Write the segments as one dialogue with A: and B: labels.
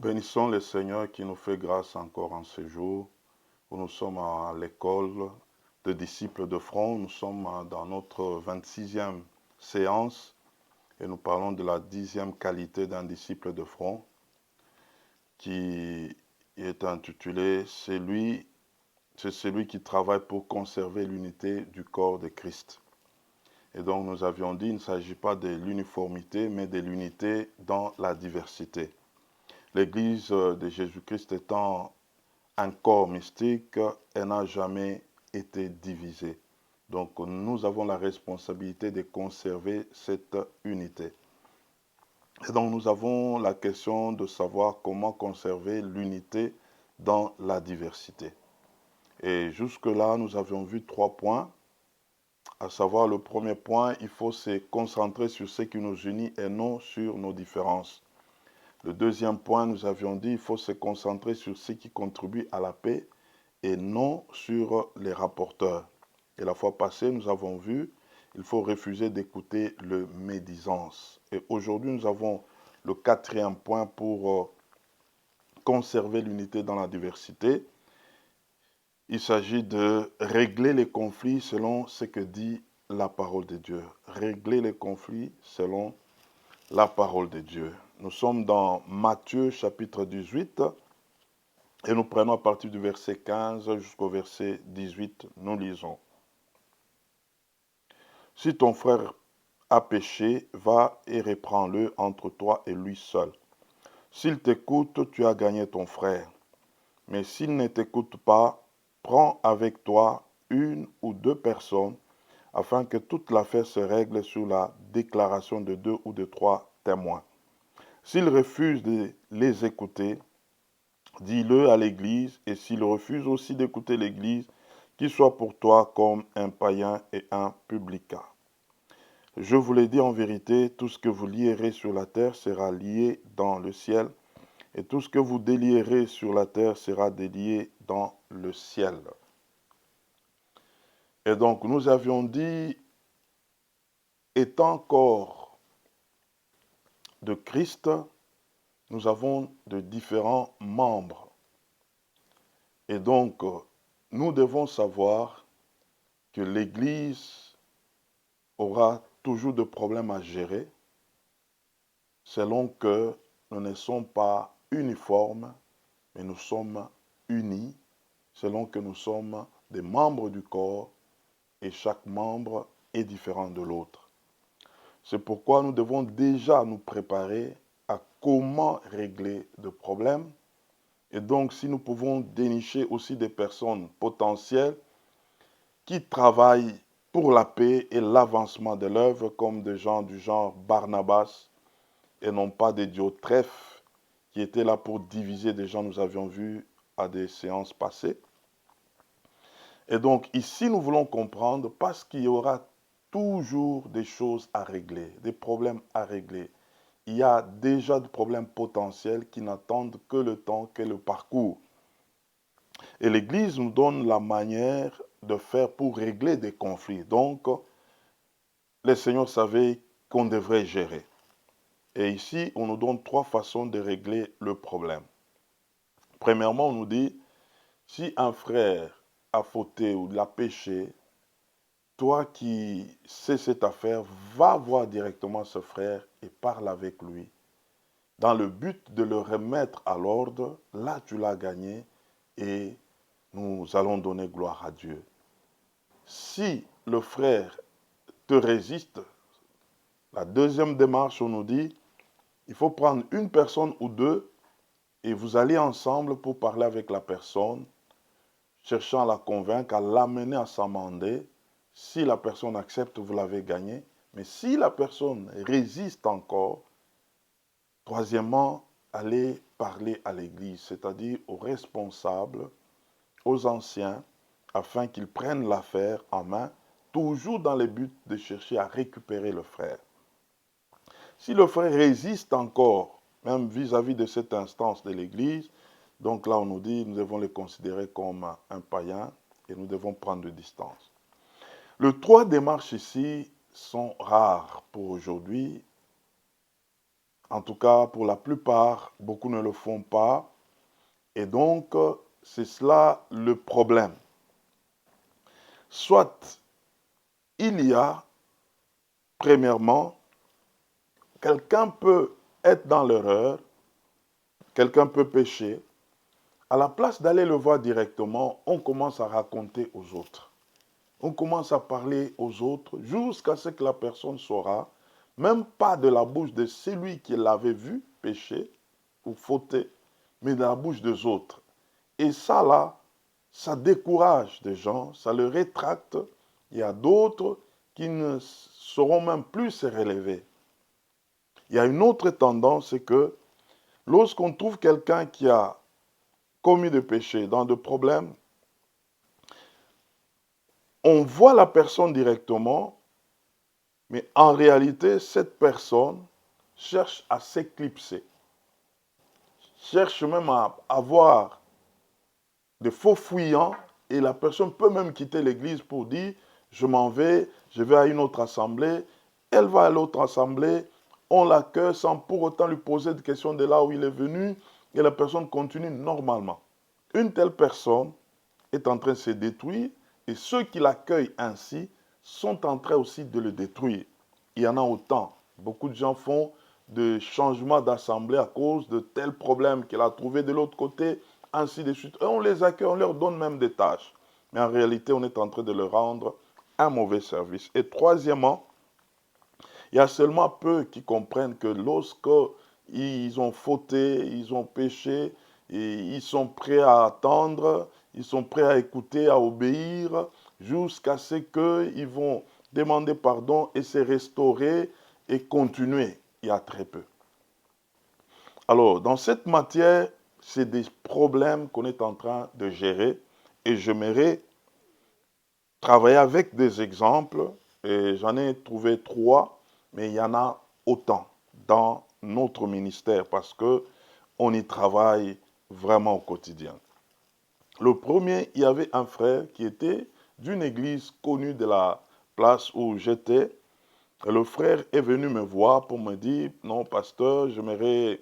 A: Bénissons le Seigneur qui nous fait grâce encore en ce jour où nous sommes à l'école de disciples de front. Nous sommes dans notre 26e séance et nous parlons de la 10e qualité d'un disciple de front qui est intitulé c'est celui qui travaille pour conserver l'unité du corps de Christ. Et donc nous avions dit, il ne s'agit pas de l'uniformité, mais de l'unité dans la diversité. L'Église de Jésus-Christ étant un corps mystique, elle n'a jamais été divisée. Donc nous avons la responsabilité de conserver cette unité. Et donc nous avons la question de savoir comment conserver l'unité dans la diversité. Et jusque-là, nous avions vu 3 points. À savoir, le premier point, il faut se concentrer sur ce qui nous unit et non sur nos différences. Le deuxième point, nous avions dit, il faut se concentrer sur ce qui contribue à la paix et non sur les rapporteurs. Et la fois passée, nous avons vu, il faut refuser d'écouter le médisance. Et aujourd'hui, nous avons le 4e point pour conserver l'unité dans la diversité. Il s'agit de régler les conflits selon ce que dit la parole de Dieu. Régler les conflits selon la parole de Dieu. Nous sommes dans Matthieu chapitre 18 et nous prenons à partir du verset 15 jusqu'au verset 18, nous lisons. Si ton frère a péché, va et reprends-le entre toi et lui seul. S'il t'écoute, tu as gagné ton frère. Mais s'il ne t'écoute pas, prends avec toi 1 ou 2 personnes afin que toute l'affaire se règle sous la déclaration de 2 ou de 3 témoins. S'il refuse de les écouter, dis-le à l'Église, et s'il refuse aussi d'écouter l'Église, qu'il soit pour toi comme un païen et un publicain. Je vous l'ai dit en vérité, tout ce que vous lierez sur la terre sera lié dans le ciel, et tout ce que vous délierez sur la terre sera délié dans le ciel. Et donc nous avions dit, étant corps de Christ, nous avons de différents membres. Et donc, nous devons savoir que l'Église aura toujours de problèmes à gérer selon que nous ne sommes pas uniformes, mais nous sommes unis, selon que nous sommes des membres du corps et chaque membre est différent de l'autre. C'est pourquoi nous devons déjà nous préparer à comment régler le problème. Et donc, si nous pouvons dénicher aussi des personnes potentielles qui travaillent pour la paix et l'avancement de l'œuvre, comme des gens du genre Barnabas, et non pas des Diotrephes, qui étaient là pour diviser des gens, nous avions vu à des séances passées. Et donc, ici, nous voulons comprendre, parce qu'il y aura toujours des choses à régler, des problèmes à régler. Il y a déjà des problèmes potentiels qui n'attendent que le temps, que le parcours. Et l'Église nous donne la manière de faire pour régler des conflits. Donc, le Seigneur savait qu'on devrait gérer. Et ici, on nous donne 3 façons de régler le problème. Premièrement, on nous dit, si un frère a fauté ou l'a péché, toi qui sais cette affaire, va voir directement ce frère et parle avec lui. Dans le but de le remettre à l'ordre, là tu l'as gagné et nous allons donner gloire à Dieu. Si le frère te résiste, la deuxième démarche, on nous dit, il faut prendre une personne ou 2 et vous allez ensemble pour parler avec la personne, cherchant à la convaincre, à l'amener à s'amender. Si la personne accepte, vous l'avez gagné. Mais si la personne résiste encore, troisièmement, allez parler à l'Église, c'est-à-dire aux responsables, aux anciens, afin qu'ils prennent l'affaire en main, toujours dans le but de chercher à récupérer le frère. Si le frère résiste encore, même vis-à-vis de cette instance de l'Église, donc là on nous dit, nous devons le considérer comme un païen et nous devons prendre de distance. Les 3 démarches ici sont rares pour aujourd'hui. En tout cas, pour la plupart, beaucoup ne le font pas. Et donc, c'est cela le problème. Soit il y a, premièrement, quelqu'un peut être dans l'erreur, quelqu'un peut pécher. À la place d'aller le voir directement, on commence à raconter aux autres. On commence à parler aux autres jusqu'à ce que la personne saura, même pas de la bouche de celui qui l'avait vu pécher ou fauter, mais de la bouche des autres. Et ça, là, ça décourage des gens, ça le rétracte. Il y a d'autres qui ne sauront même plus se relever. Il y a une autre tendance, c'est que lorsqu'on trouve quelqu'un qui a commis des péchés, dans des problèmes, on voit la personne directement, mais en réalité, cette personne cherche à s'éclipser, cherche même à avoir des faux fuyants, et la personne peut même quitter l'église pour dire, je m'en vais, je vais à une autre assemblée. Elle va à l'autre assemblée, on l'accueille sans pour autant lui poser de questions de là où il est venu, et la personne continue normalement. Une telle personne est en train de se détruire, et ceux qui l'accueillent ainsi sont en train aussi de le détruire. Il y en a autant. Beaucoup de gens font des changements d'assemblée à cause de tels problèmes qu'il a trouvés de l'autre côté, ainsi de suite. Et on les accueille, on leur donne même des tâches. Mais en réalité, on est en train de leur rendre un mauvais service. Et troisièmement, il y a seulement peu qui comprennent que lorsque ils ont fauté, ils ont péché, et ils sont prêts à attendre, ils sont prêts à écouter, à obéir, jusqu'à ce qu'ils vont demander pardon et se restaurer et continuer. Il y a très peu. Alors, dans cette matière, c'est des problèmes qu'on est en train de gérer et j'aimerais travailler avec des exemples et j'en ai trouvé 3, mais il y en a autant dans notre ministère parce que on y travaille vraiment au quotidien. Le premier, il y avait un frère qui était d'une église connue de la place où j'étais. Et le frère est venu me voir pour me dire, non, pasteur, j'aimerais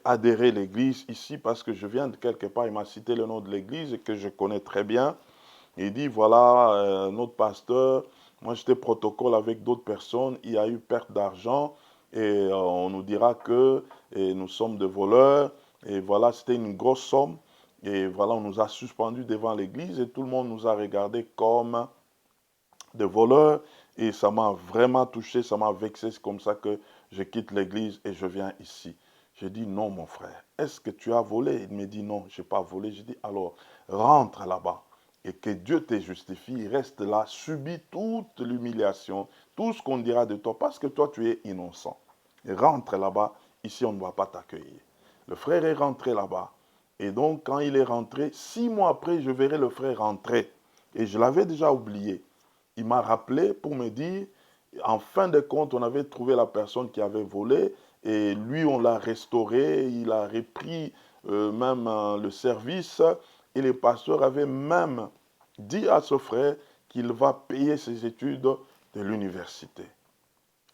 A: adhérer à l'église ici parce que je viens de quelque part. Il m'a cité le nom de l'église que je connais très bien. Il dit, voilà, notre pasteur, moi j'étais protocole avec d'autres personnes, il y a eu perte d'argent et on nous dira que nous sommes des voleurs. Et voilà, c'était une grosse somme. Et voilà, on nous a suspendus devant l'église et tout le monde nous a regardés comme des voleurs. Et ça m'a vraiment touché, ça m'a vexé. C'est comme ça que je quitte l'église et je viens ici. J'ai dit, non, mon frère, est-ce que tu as volé? Il me dit, non, je n'ai pas volé. J'ai dit, alors, rentre là-bas et que Dieu te justifie. Reste là, subis toute l'humiliation, tout ce qu'on dira de toi, parce que toi, tu es innocent. Et rentre là-bas, ici, on ne va pas t'accueillir. Le frère est rentré là-bas. Et donc, quand il est rentré, 6 mois après, je verrai le frère rentrer. Et je l'avais déjà oublié. Il m'a rappelé pour me dire, en fin de compte, on avait trouvé la personne qui avait volé et lui, on l'a restauré, il a repris même le service et le pasteur avait même dit à ce frère qu'il va payer ses études de l'université.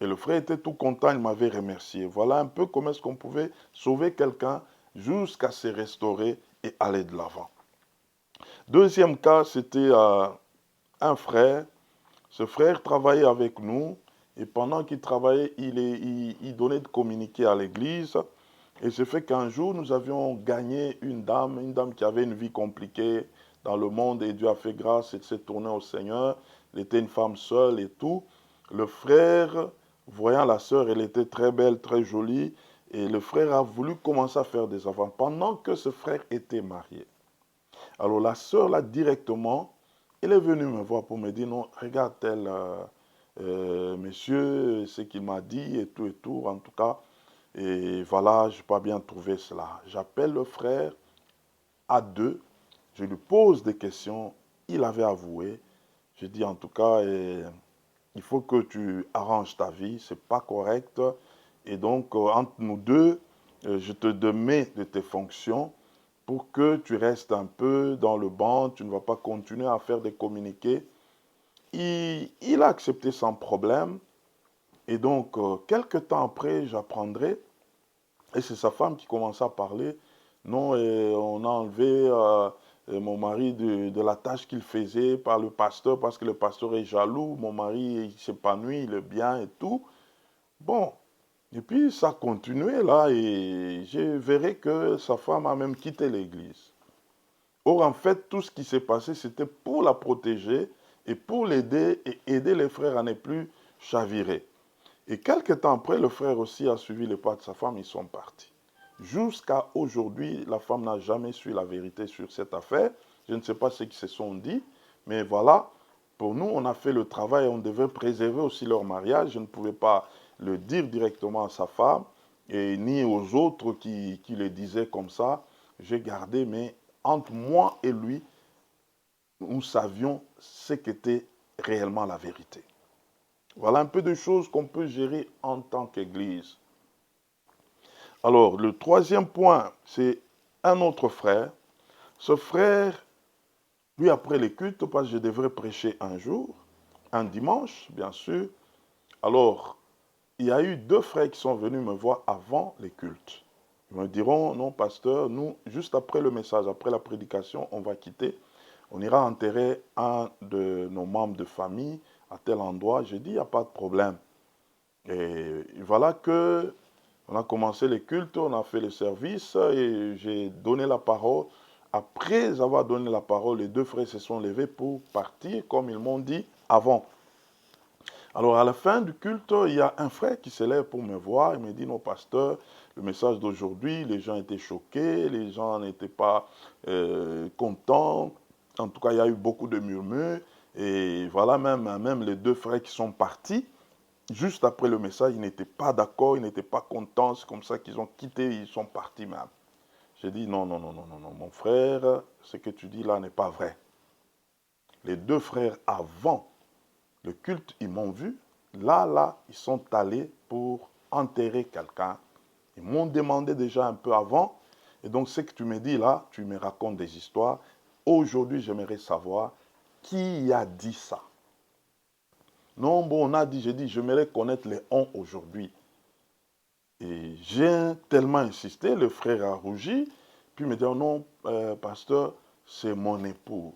A: Et le frère était tout content, il m'avait remercié. Voilà un peu comment est-ce qu'on pouvait sauver quelqu'un jusqu'à se restaurer et aller de l'avant. Deuxième cas, c'était un frère. Ce frère travaillait avec nous et pendant qu'il travaillait, il donnait de communiquer à l'église. Et c'est fait qu'un jour, nous avions gagné une dame qui avait une vie compliquée dans le monde et Dieu a fait grâce et s'est tourné au Seigneur. Elle était une femme seule et tout. Le frère, voyant la sœur, elle était très belle, très jolie et le frère a voulu commencer à faire des enfants pendant que ce frère était marié. Alors la sœur, là, directement, elle est venue me voir pour me dire, non, regarde tel monsieur, ce qu'il m'a dit et tout, en tout cas. Et voilà, je n'ai pas bien trouvé cela. J'appelle le frère à deux, je lui pose des questions, il avait avoué. Je dis en tout cas, il faut que tu arranges ta vie, c'est pas correct. Et donc, entre nous deux, je te demets de tes fonctions pour que tu restes un peu dans le banc, tu ne vas pas continuer à faire des communiqués. Il a accepté sans problème. Et donc, quelques temps après, j'apprendrai Et c'est sa femme qui commençait à parler. Non, on a enlevé mon mari de la tâche qu'il faisait par le pasteur parce que le pasteur est jaloux. Mon mari, il s'épanouit, il est bien et tout. Bon, et puis ça a continué là et je verrai que sa femme a même quitté l'église. Or, en fait, tout ce qui s'est passé, c'était pour la protéger et pour l'aider et aider les frères à ne plus chavirer. Et quelques temps après, le frère aussi a suivi les pas de sa femme, ils sont partis. Jusqu'à aujourd'hui, la femme n'a jamais su la vérité sur cette affaire. Je ne sais pas ce qu'ils se sont dit, mais voilà, pour nous, on a fait le travail, on devait préserver aussi leur mariage. Je ne pouvais pas le dire directement à sa femme, et ni aux autres qui le disaient comme ça. J'ai gardé, mais entre moi et lui, nous savions ce qu'était réellement la vérité. Voilà un peu de choses qu'on peut gérer en tant qu'Église. Alors, le troisième point, c'est un autre frère. Ce frère, lui, après les cultes, parce que je devrais prêcher un jour, un dimanche, bien sûr. Alors, il y a eu deux frères qui sont venus me voir avant les cultes. Ils me diront, non, pasteur, nous, juste après le message, après la prédication, on va quitter. On ira enterrer un de nos membres de famille à tel endroit. J'ai dit, il n'y a pas de problème. Et voilà que on a commencé les cultes, on a fait le service et j'ai donné la parole. Après avoir donné la parole, les deux frères se sont levés pour partir, comme ils m'ont dit avant. Alors à la fin du culte, il y a un frère qui se lève pour me voir. Il me dit, non, pasteur, le message d'aujourd'hui, les gens étaient choqués, les gens n'étaient pas contents. En tout cas, il y a eu beaucoup de murmures. Et voilà, même les deux frères qui sont partis, juste après le message, ils n'étaient pas d'accord, ils n'étaient pas contents. C'est comme ça qu'ils ont quitté, ils sont partis même. J'ai dit, non, non, non, non, non, non, mon frère, ce que tu dis là n'est pas vrai. Les deux frères avant le culte, ils m'ont vu. Là, ils sont allés pour enterrer quelqu'un. Ils m'ont demandé déjà un peu avant. Et donc, ce que tu me dis là, tu me racontes des histoires. Aujourd'hui, j'aimerais savoir qui a dit ça. Non, bon, on a dit, j'ai dit, j'aimerais connaître les on aujourd'hui. Et j'ai tellement insisté, le frère a rougi, puis il me dit, oh non, pasteur, c'est mon épouse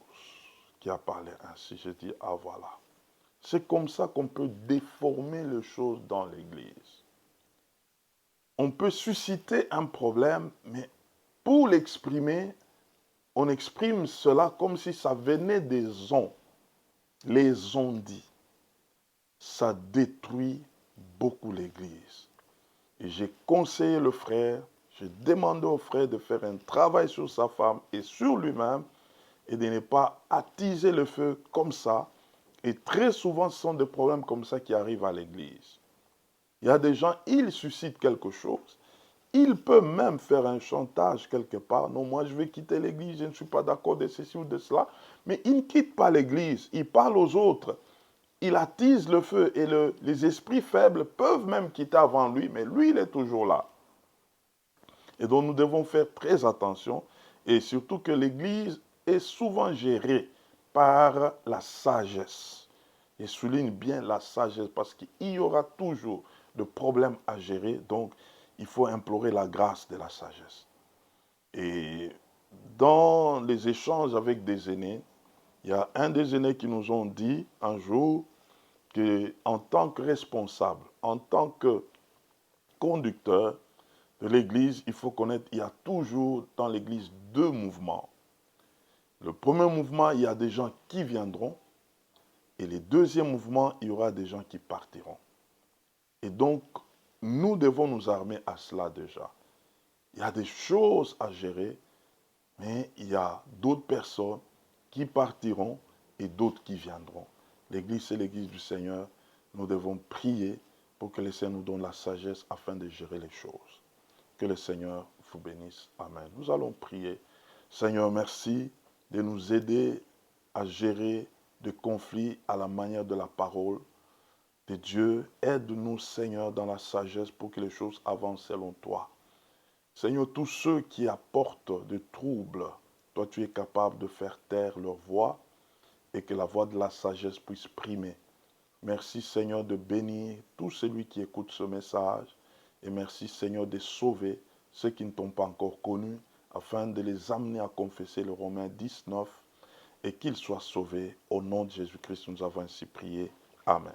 A: qui a parlé ainsi. J'ai dit, ah voilà. C'est comme ça qu'on peut déformer les choses dans l'Église. On peut susciter un problème, mais pour l'exprimer, on exprime cela comme si ça venait des ondes. Les ondits. Ça détruit beaucoup l'Église. Et j'ai conseillé le frère, j'ai demandé au frère de faire un travail sur sa femme et sur lui-même et de ne pas attiser le feu comme ça. Et très souvent, ce sont des problèmes comme ça qui arrivent à l'Église. Il y a des gens, ils suscitent quelque chose. Ils peuvent même faire un chantage quelque part. Non, moi je vais quitter l'église, je ne suis pas d'accord de ceci ou de cela. Mais ils ne quittent pas l'église, ils parlent aux autres. Il attise le feu et les esprits faibles peuvent même quitter avant lui, mais lui, il est toujours là. Et donc nous devons faire très attention et surtout que l'église est souvent gérée par la sagesse. Et souligne bien la sagesse parce qu'il y aura toujours de problèmes à gérer. Donc il faut implorer la grâce de la sagesse. Et dans les échanges avec des aînés, il y a un des aînés qui nous ont dit un jour qu'en tant que responsable, en tant que conducteur de l'Église, il faut connaître, il y a toujours dans l'Église deux mouvements. Le premier mouvement, il y a des gens qui viendront, et le deuxième mouvement, il y aura des gens qui partiront. Et donc, nous devons nous armer à cela déjà. Il y a des choses à gérer, mais il y a d'autres personnes qui partiront et d'autres qui viendront. L'Église, c'est l'Église du Seigneur. Nous devons prier pour que le Seigneur nous donne la sagesse afin de gérer les choses. Que le Seigneur vous bénisse. Amen. Nous allons prier. Seigneur, merci de nous aider à gérer des conflits à la manière de la parole de Dieu. Aide-nous, Seigneur, dans la sagesse pour que les choses avancent selon toi. Seigneur, tous ceux qui apportent des troubles, toi tu es capable de faire taire leur voix et que la voix de la sagesse puisse primer. Merci Seigneur de bénir tout celui qui écoute ce message et merci Seigneur de sauver ceux qui ne t'ont pas encore connu, afin de les amener à confesser le Romains 19 et qu'ils soient sauvés. Au nom de Jésus-Christ, nous avons ainsi prié. Amen.